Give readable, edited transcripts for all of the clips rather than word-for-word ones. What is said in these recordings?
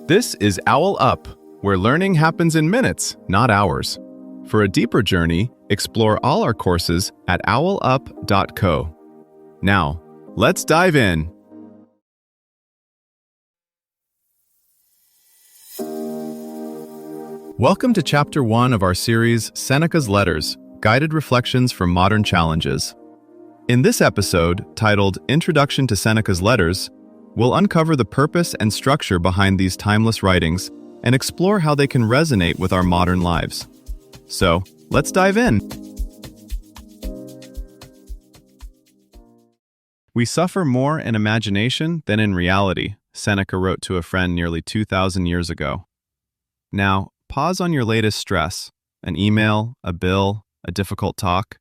This is OwlUp, where learning happens in minutes, not hours. For a deeper journey, explore all our courses at owlup.co. Now, let's dive in. Welcome to Chapter 1 of our series, Seneca's Letters, Guided Reflections for Modern Challenges. In this episode, titled Introduction to Seneca's Letters, we'll uncover the purpose and structure behind these timeless writings and explore how they can resonate with our modern lives. So, let's dive in. We suffer more in imagination than in reality, Seneca wrote to a friend nearly 2,000 years ago. Now, pause on your latest stress, an email, a bill, a difficult talk.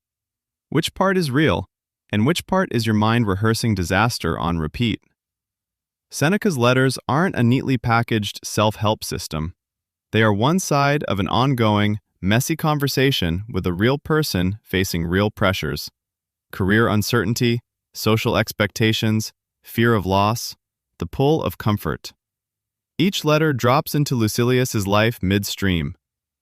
Which part is real, and which part is your mind rehearsing disaster on repeat? Seneca's letters aren't a neatly packaged self-help system. They are one side of an ongoing, messy conversation with a real person facing real pressures: career uncertainty, social expectations, fear of loss, the pull of comfort. Each letter drops into Lucilius's life midstream.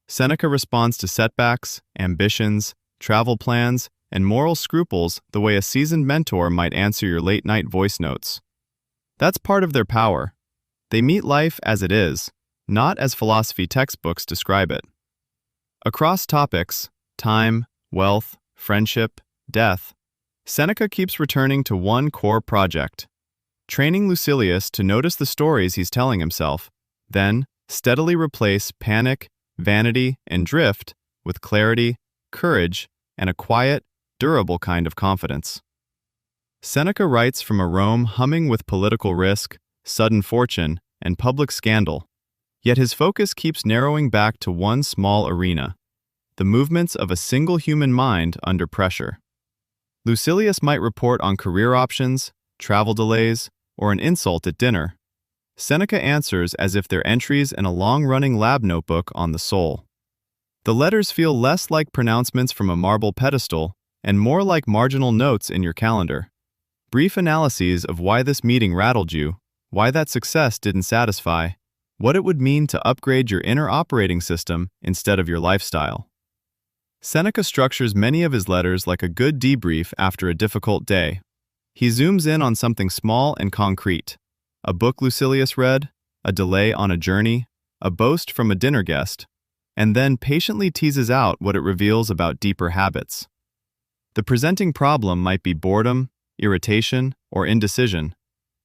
Seneca responds to setbacks, ambitions, travel plans, and moral scruples the way a seasoned mentor might answer your late-night voice notes. That's part of their power. They meet life as it is, not as philosophy textbooks describe it. Across topics, time, wealth, friendship, death, Seneca keeps returning to one core project: training Lucilius to notice the stories he's telling himself, then steadily replace panic, vanity, and drift with clarity, courage, and a quiet, durable kind of confidence. Seneca writes from a Rome humming with political risk, sudden fortune, and public scandal, yet his focus keeps narrowing back to one small arena: the movements of a single human mind under pressure. Lucilius might report on career options, travel delays, or an insult at dinner. Seneca answers as if they're entries in a long-running lab notebook on the soul. The letters feel less like pronouncements from a marble pedestal and more like marginal notes in your calendar. Brief analyses of why this meeting rattled you, why that success didn't satisfy, what it would mean to upgrade your inner operating system instead of your lifestyle. Seneca structures many of his letters like a good debrief after a difficult day. He zooms in on something small and concrete: a book Lucilius read, a delay on a journey, a boast from a dinner guest, and then patiently teases out what it reveals about deeper habits. The presenting problem might be boredom, irritation, or indecision.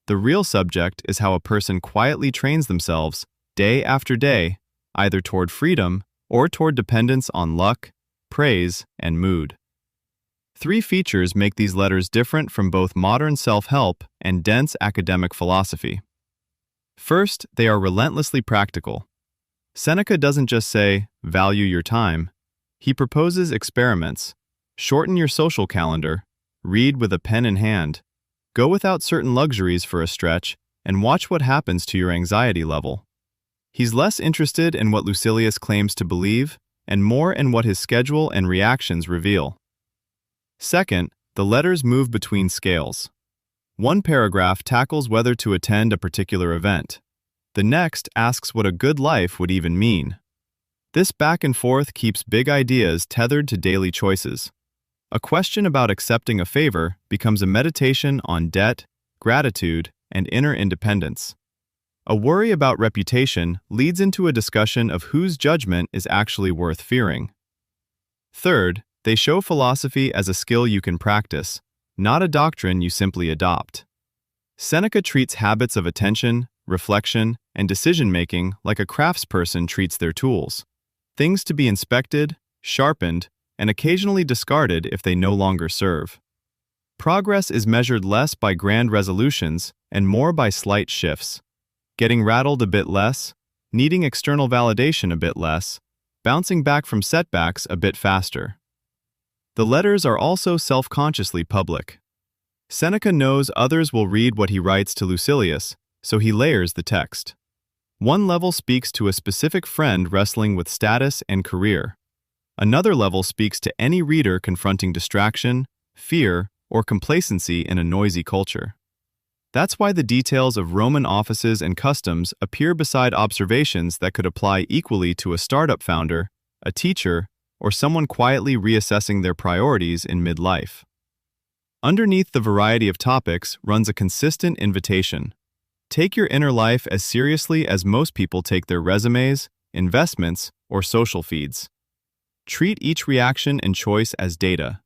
The real subject is how a person quietly trains themselves, day after day, either toward freedom or toward dependence on luck, praise, and mood. Three features make these letters different from both modern self-help and dense academic philosophy. First, they are relentlessly practical. Seneca doesn't just say, "Value your time." He proposes experiments: shorten your social calendar, read with a pen in hand, go without certain luxuries for a stretch, and watch what happens to your anxiety level. He's less interested in what Lucilius claims to believe and more in what his schedule and reactions reveal. Second, the letters move between scales. One paragraph tackles whether to attend a particular event. The next asks what a good life would even mean. This back and forth keeps big ideas tethered to daily choices. A question about accepting a favor becomes a meditation on debt, gratitude, and inner independence. A worry about reputation leads into a discussion of whose judgment is actually worth fearing. Third, they show philosophy as a skill you can practice, not a doctrine you simply adopt. Seneca treats habits of attention, reflection, and decision-making like a craftsperson treats their tools: things to be inspected, sharpened, and occasionally discarded if they no longer serve. Progress is measured less by grand resolutions and more by slight shifts: getting rattled a bit less, needing external validation a bit less, bouncing back from setbacks a bit faster. The letters are also self-consciously public. Seneca knows others will read what he writes to Lucilius, so he layers the text. One level speaks to a specific friend wrestling with status and career. Another level speaks to any reader confronting distraction, fear, or complacency in a noisy culture. That's why the details of Roman offices and customs appear beside observations that could apply equally to a startup founder, a teacher, or someone quietly reassessing their priorities in midlife. Underneath the variety of topics runs a consistent invitation. Take your inner life as seriously as most people take their resumes, investments, or social feeds. Treat each reaction and choice as data.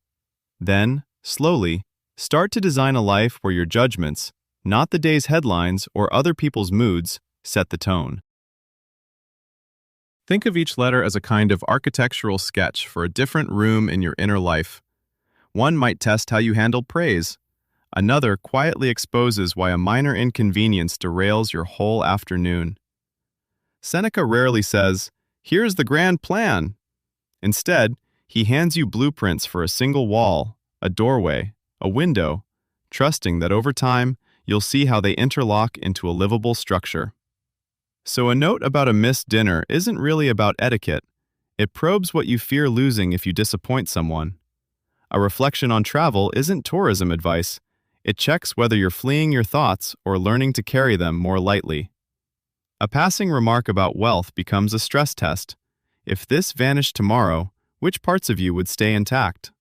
Then, slowly, start to design a life where your judgments, not the day's headlines or other people's moods, set the tone. Think of each letter as a kind of architectural sketch for a different room in your inner life. One might test how you handle praise. Another quietly exposes why a minor inconvenience derails your whole afternoon. Seneca rarely says, "Here's the grand plan." Instead, he hands you blueprints for a single wall, a doorway, a window, trusting that over time, you'll see how they interlock into a livable structure. So a note about a missed dinner isn't really about etiquette. It probes what you fear losing if you disappoint someone. A reflection on travel isn't tourism advice. It checks whether you're fleeing your thoughts or learning to carry them more lightly. A passing remark about wealth becomes a stress test. If this vanished tomorrow, which parts of you would stay intact?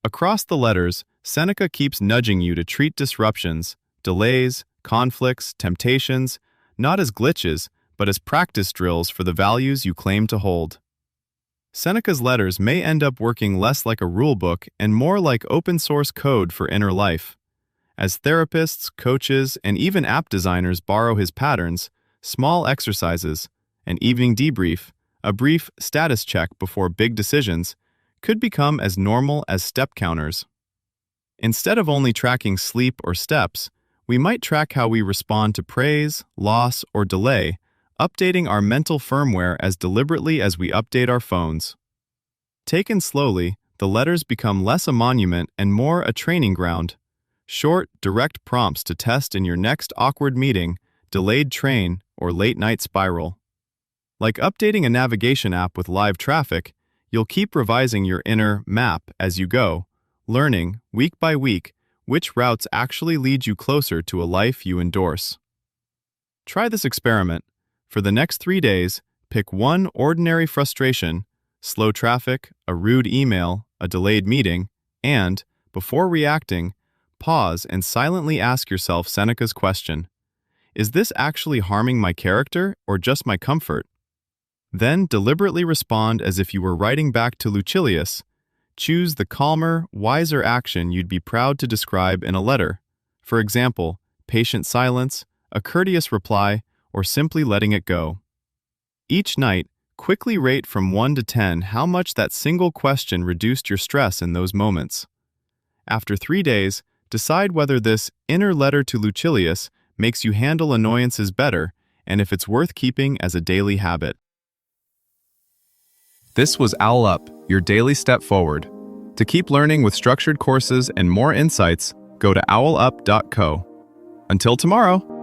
Across the letters, Seneca keeps nudging you to treat disruptions, delays, conflicts, temptations, not as glitches, but as practice drills for the values you claim to hold. Seneca's letters may end up working less like a rulebook and more like open-source code for inner life. As therapists, coaches, and even app designers borrow his patterns, small exercises, an evening debrief, a brief status check before big decisions, could become as normal as step counters. Instead of only tracking sleep or steps, we might track how we respond to praise, loss, or delay, updating our mental firmware as deliberately as we update our phones. Taken slowly, the letters become less a monument and more a training ground. Short, direct prompts to test in your next awkward meeting, delayed train, or late-night spiral. Like updating a navigation app with live traffic, you'll keep revising your inner map as you go, learning, week by week, which routes actually lead you closer to a life you endorse. Try this experiment. For the next 3 days, pick one ordinary frustration, slow traffic, a rude email, a delayed meeting, and, before reacting, pause and silently ask yourself Seneca's question. Is this actually harming my character or just my comfort? Then deliberately respond as if you were writing back to Lucilius. Choose the calmer, wiser action you'd be proud to describe in a letter. For example, patient silence, a courteous reply, or simply letting it go. Each night, quickly rate from 1 to 10 how much that single question reduced your stress in those moments. After 3 days, decide whether this inner letter to Lucilius makes you handle annoyances better and if it's worth keeping as a daily habit. This was OwlUp, your daily step forward. To keep learning with structured courses and more insights, go to owlup.co. Until tomorrow!